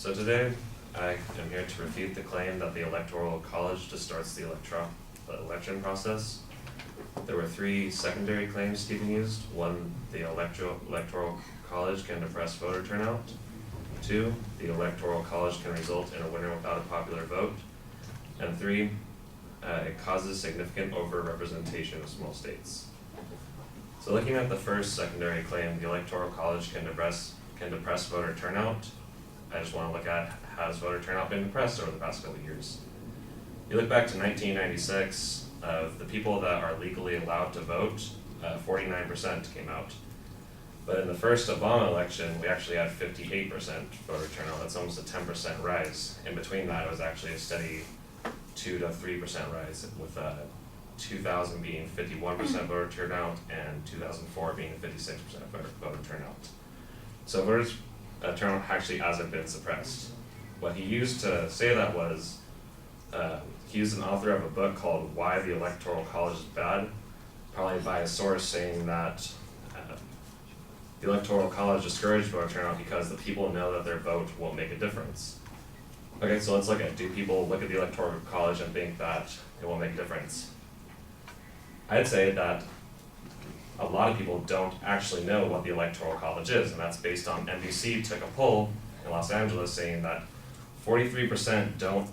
So today, I am here to refute the claim that the Electoral College distorts the election process. There were three secondary claims Stephen used. One, the Electoral College can depress voter turnout. Two, the Electoral College can result in a winner without a popular vote. And three, it causes significant overrepresentation of small states. So looking at the first secondary claim, the Electoral College can depress voter turnout. I just want to look at how has voter turnout been depressed over the past couple of years. You look back to 1996, of the people that are legally allowed to vote, 49% came out. But in the first Obama election, we actually had 58% voter turnout. That's almost a 10% rise. In between that, it was actually a steady 2 to 3% rise, with 2000 being 51% voter turnout and 2004 being 56% voter turnout. So voter turnout actually hasn't been suppressed. What he used to say that was, he used an author of a book called Why the Electoral College is Bad, probably by a source saying that the Electoral College discouraged voter turnout because the people know that their vote won't make a difference. Okay, so let's look at, do people look at the Electoral College and think that it won't make a difference? I'd say that a lot of people don't actually know what the Electoral College is, and that's based on NBC took a poll in Los Angeles saying that 43% don't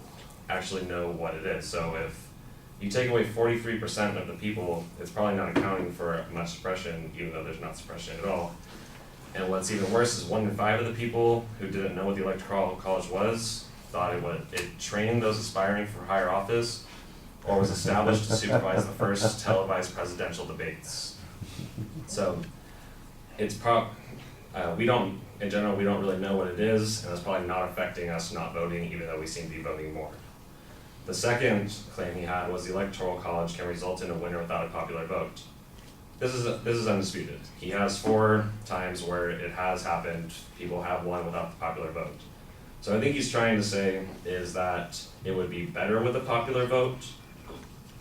actually know what it is. So if you take away 43% of the people, it's probably not accounting for much suppression, even though there's not suppression at all. And what's even worse is 1 in 5 of the people who didn't know what the Electoral College was thought it trained those aspiring for higher office or was established to supervise the first televised presidential debates. So it's we don't really know what it is, and it's probably not affecting us not voting, even though we seem to be voting more. The second claim he had was the Electoral College can result in a winner without a popular vote. This is undisputed. He has 4 times where it has happened, people have won without the popular vote. So I think he's trying to say is that it would be better with a popular vote,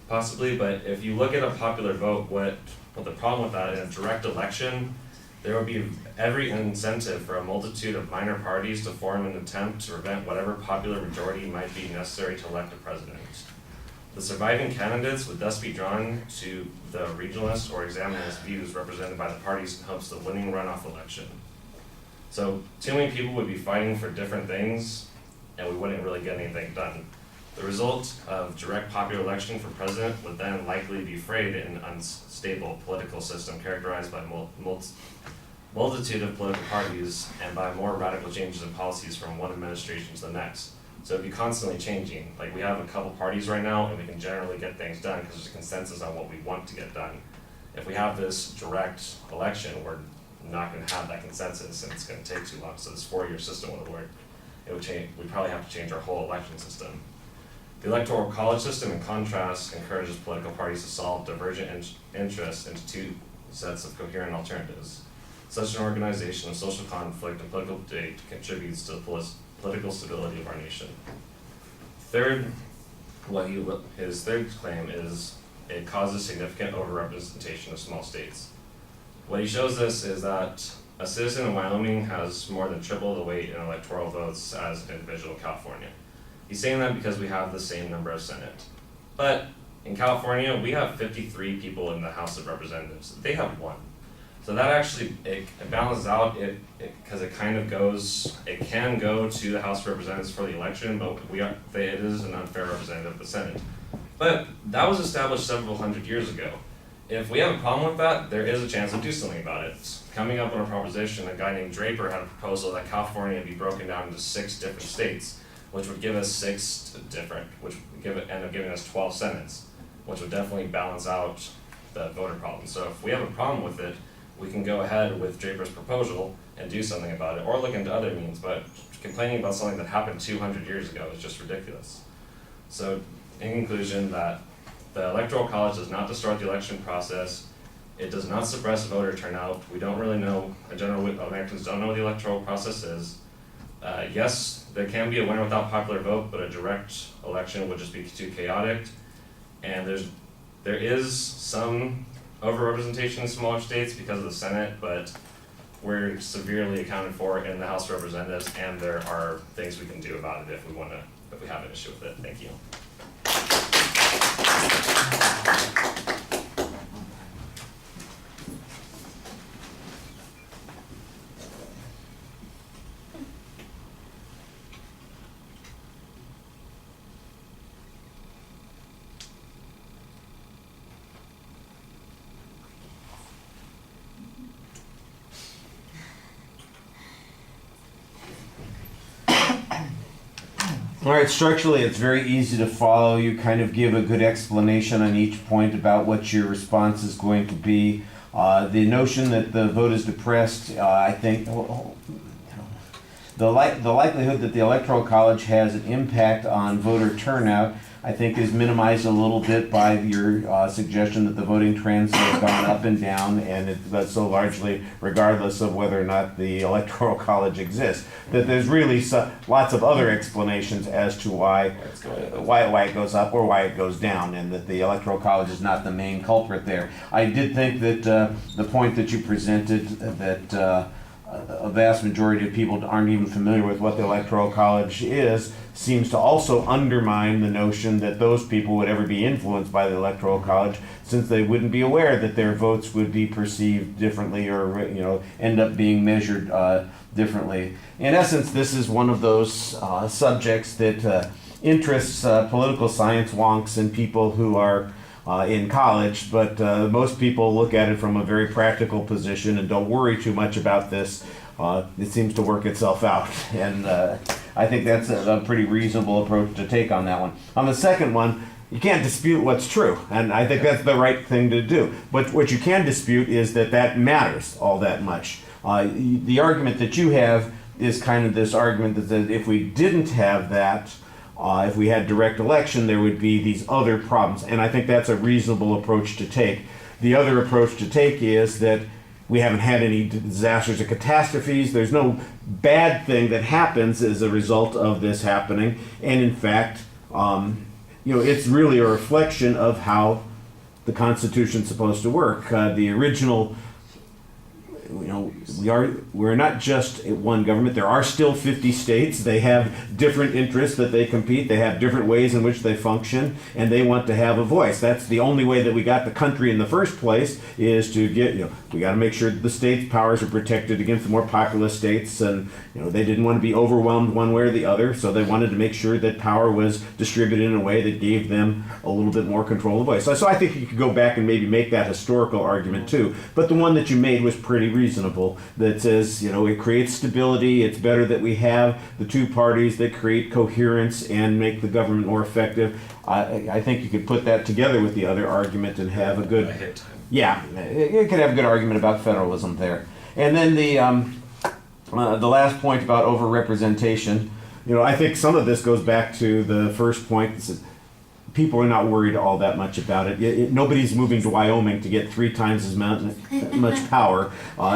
possibly, but if you look at a popular vote, what the problem with that in a direct election, there would be every incentive for a multitude of minor parties to form an attempt to prevent whatever popular majority might be necessary to elect a president. The surviving candidates would thus be drawn to the regionalist or examinist views represented by the parties in hopes of winning runoff election. So too many people would be fighting for different things, and we wouldn't really get anything done. The result of direct popular election for president would then likely be frayed in an unstable political system characterized by multitude of political parties and by more radical changes in policies from one administration to the next. So it'd be constantly changing. Like, we have a couple parties right now, and we can generally get things done because there's a consensus on what we want to get done. If we have this direct election, we're not going to have that consensus, and it's going to take too long. So this 4-year system wouldn't work. It would change. We'd probably have to change our whole election system. The Electoral College system, in contrast, encourages political parties to solve divergent interests into 2 sets of coherent alternatives. Such an organization of social conflict and political debate contributes to the political stability of our nation. Third, his third claim is it causes significant overrepresentation of small states. What he shows us is that a citizen in Wyoming has more than triple the weight in electoral votes as an individual in California. He's saying that because we have the same number of Senate. But in California, we have 53 people in the House of Representatives. They have 1. So that actually, it balances out, because it kind of goes, it can go to the House of Representatives for the election, but it is an unfair representative of the Senate. But that was established several hundred years ago. If we have a problem with that, there is a chance to do something about it. Coming up on a proposition, a guy named Draper had a proposal that California be broken down into 6 different states, which would give us which would end up giving us 12 Senates, which would definitely balance out the voter problem. So if we have a problem with it, we can go ahead with Draper's proposal and do something about it, or look into other means, but complaining about something that happened 200 years ago is just ridiculous. So in conclusion, that the Electoral College does not distort the election process, it does not suppress voter turnout, we don't really know, Americans don't know what the electoral process is. Yes, there can be a winner without popular vote, but a direct election would just be too chaotic. And there is some overrepresentation in smaller states because of the Senate, but we're severely accounted for in the House of Representatives, and there are things we can do about it if we have an issue with it. Thank you. All right, structurally it's very easy to follow. You kind of give a good explanation on each point about what your response is going to be. The notion that the vote is depressed, I think, the likelihood that the Electoral College has an impact on voter turnout, I think, is minimized a little bit by your suggestion that the voting trends have gone up and down, and that's so largely regardless of whether or not the Electoral College exists. That there's really lots of other explanations as to why it goes up or why it goes down, and that the Electoral College is not the main culprit there. I did think that the point that you presented, that a vast majority of people aren't even familiar with what the Electoral College is, seems to also undermine the notion that those people would ever be influenced by the Electoral College, since they wouldn't be aware that their votes would be perceived differently or end up being measured differently. In essence, this is one of those subjects that interests political science wonks and people who are in college, but most people look at it from a very practical position and don't worry too much about this. It seems to work itself out, and I think that's a pretty reasonable approach to take on that one. On the second one, you can't dispute what's true, and I think that's the right thing to do. But what you can dispute is that matters all that much. The argument that you have is kind of this argument that if we didn't have that, if we had direct election, there would be these other problems. And I think that's a reasonable approach to take. The other approach to take is that we haven't had any disasters or catastrophes. There's no bad thing that happens as a result of this happening. And in fact, it's really a reflection of how the Constitution's supposed to work. The original, we're not just one government. There are still 50 states. They have different interests that they compete. They have different ways in which they function, and they want to have a voice. That's the only way that we got the country in the first place, is to get, we got to make sure that the states' powers are protected against the more populous states, and they didn't want to be overwhelmed one way or the other, so they wanted to make sure that power was distributed in a way that gave them a little bit more control of the voice. So I think you could go back and maybe make that historical argument too, but the one that you made was pretty reasonable, that says, it creates stability. It's better that we have the two parties that create coherence and make the government more effective. I think you could put that together with the other argument and have a good, yeah, you could have a good argument about federalism there. And then the last point about overrepresentation, I think some of this goes back to the first point. This is, people are not worried all that much about it. Nobody's moving to Wyoming to get 3 times as much power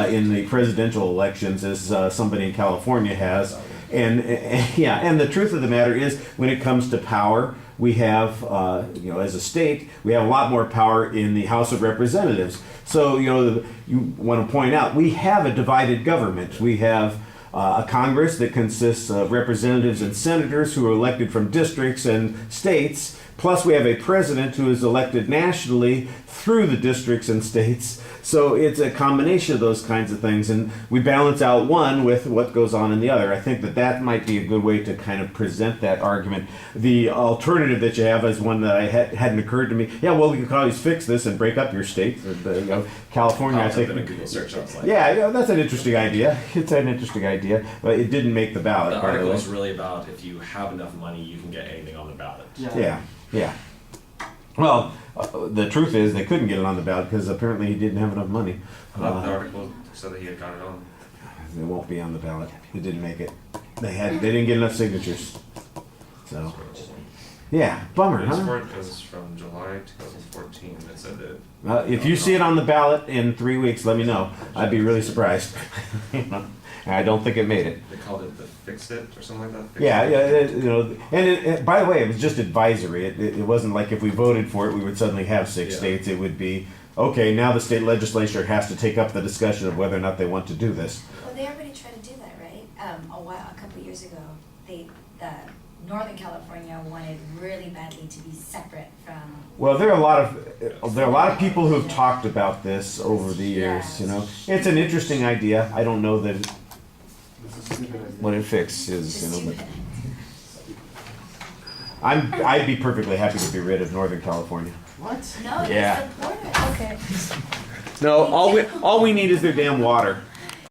in the presidential elections as somebody in California has. And the truth of the matter is, when it comes to power, we have, as a state, we have a lot more power in the House of Representatives. So, you want to point out, we have a divided government. We have a Congress that consists of representatives and senators who are elected from districts and states. Plus, we have a president who is elected nationally through the districts and states. So it's a combination of those kinds of things, and we balance out one with what goes on in the other. I think that might be a good way to kind of present that argument. The alternative that you have is one that hadn't occurred to me. Yeah, well, we could always fix this and break up your state. California, I think. In a Google search, I was like, yeah, that's an interesting idea. It's an interesting idea, but it didn't make the ballot. The article is really about if you have enough money, you can get anything on the ballot. Yeah. Well, the truth is they couldn't get it on the ballot because apparently he didn't have enough money. I thought the article said that he had got it on. It won't be on the ballot. It didn't make it. They didn't get enough signatures. So, yeah, bummer, This huh? report is from July 2014. It said that. If you see it on the ballot in 3 weeks, let me know. I'd be really surprised. I don't think it made it. They called it the Fix It or something like that. Yeah, and by the way, it was just advisory. It wasn't like if we voted for it, we would suddenly have 6 states. It would be okay, now the state legislature has to take up the discussion of whether or not they want to do this. Well, they already tried to do that, right? A couple of years ago, the Northern California wanted really badly to be separate from. Well, there are a lot of people who've talked about this over the years. You know, it's an interesting idea. I don't know that what it fixes. You know, but I'd be perfectly happy to be rid of Northern California. What? No, Yeah. they support it. Okay. No, all we need is their damn water.